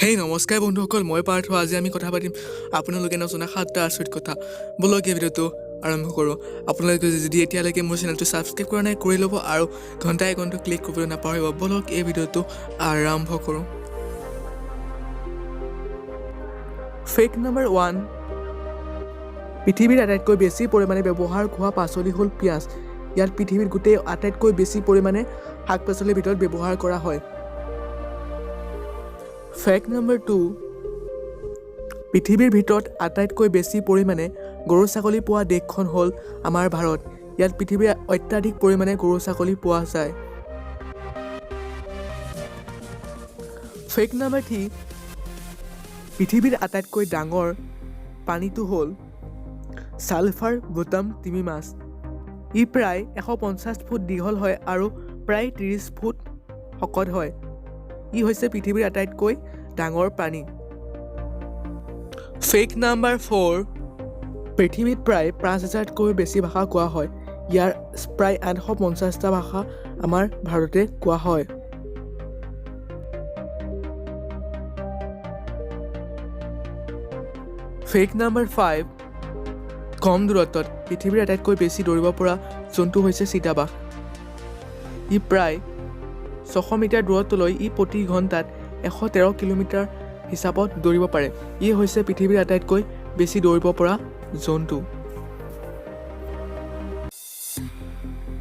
হেই নমস্কাৰ বন্ধুসকল, মই পাৰ্থ। আজি আমি কথা পাতিম আপোনালোকে নজনা 7টা আচৰিত কথা। বলক এই ভিডিঅ'টো আৰম্ভ কৰোঁ। আপোনালোকে যদি এতিয়ালৈকে মোৰ চেনেলটো ছাবস্ক্ৰাইব কৰা নাই কৰি ল'ব আৰু ঘণ্টা আইকনটো ক্লিক কৰিবলৈ নাপাহৰিব। বলক এই ভিডিঅ'টো আৰম্ভ কৰোঁ। ফেক্ট নম্বৰ 1, পৃথিৱীৰ আটাইতকৈ বেছি পৰিমাণে ব্যৱহাৰ হোৱা পাচলি হ'ল পিঁয়াজ। ইয়াত পৃথিৱীত গোটেই আটাইতকৈ বেছি পৰিমাণে শাক পাচলিৰ ভিতৰত ব্যৱহাৰ কৰা হয়। ফেক্ট নম্বৰ 2, পৃথিৱীৰ ভিতৰত আটাইতকৈ বেছি পৰিমাণে গৰু ছাগলী পোৱা দেশখন হ'ল আমাৰ ভাৰত। ইয়াত পৃথিৱীৰ অত্যাধিক পৰিমাণে গৰু ছাগলী পোৱা যায়। ফেক্ট নম্বৰ 3, পৃথিৱীৰ আটাইতকৈ ডাঙৰ প্ৰাণীটো হ'ল ছালফাৰ বটম তিমি মাছ। ই প্ৰায় 150 ফুট দীঘল হয় আৰু প্ৰায় 30 ফুট শকত হয়। ই হৈছে পৃথিৱীৰ আটাইতকৈ ডাঙৰ প্ৰাণী। ফেক্ট নম্বৰ 4, পৃথিৱীত প্ৰায় 5000তকৈ বেছি ভাষা কোৱা হয়। ইয়াৰ প্ৰায় 850টা ভাষা আমাৰ ভাৰততে কোৱা হয়। ফেক্ট নম্বৰ 5, কম দূৰত্বত পৃথিৱীৰ আটাইতকৈ বেছি দৌৰিব পৰা জন্তু হৈছে চিতাবাঘ। ই প্ৰায় 600 মিটাৰ দূৰত্বলৈ ই প্ৰতি ঘণ্টাত 113 কিলোমিটাৰ হিচাপত দৌৰিব পাৰে। ই হৈছে পৃথিৱীৰ আটাইতকৈ বেছি দৌৰিব পৰা জন্তু।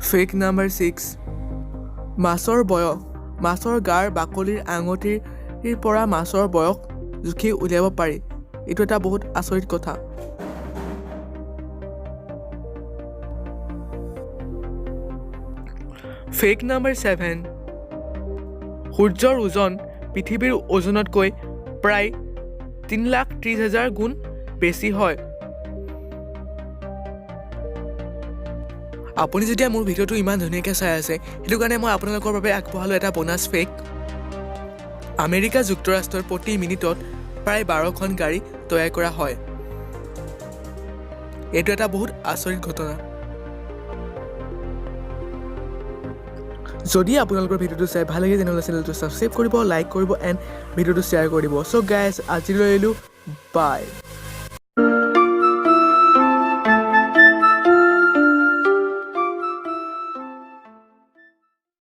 ফেক্ট নম্বৰ 6, মাছৰ গাৰ বাকলিৰ আঙুঠিৰ পৰা মাছৰ বয়স জুখি উলিয়াব পাৰি। এইটো এটা বহুত আচৰিত কথা। ফেক্ট নম্বৰ 7, সূৰ্যৰ ওজন পৃথিৱীৰ ওজনতকৈ প্ৰায় 330,000 গুণ বেছি হয়। আপুনি যেতিয়া মোৰ ভিডিঅ'টো ইমান ধুনীয়াকৈ চাই আছে, সেইটো কাৰণে মই আপোনালোকৰ বাবে আগবঢ়ালোঁ এটা বোনাছ ফেক্ট। আমেৰিকা যুক্তৰাষ্ট্ৰৰ প্ৰতি মিনিটত প্ৰায় 12খন গাড়ী তৈয়াৰ কৰা হয়। এইটো এটা বহুত আচৰিত ঘটনা। যদি আপোনালোকৰ ভিডিঅ'টো চাই ভাল লাগে তেনেহ'লে চেনেলটো ছাবস্ক্ৰাইব কৰিব, লাইক কৰিব এণ্ড ভিডিঅ'টো শ্বেয়াৰ কৰিব। চ' গাইজ আজিলৈ এৰিলোঁ, বাই।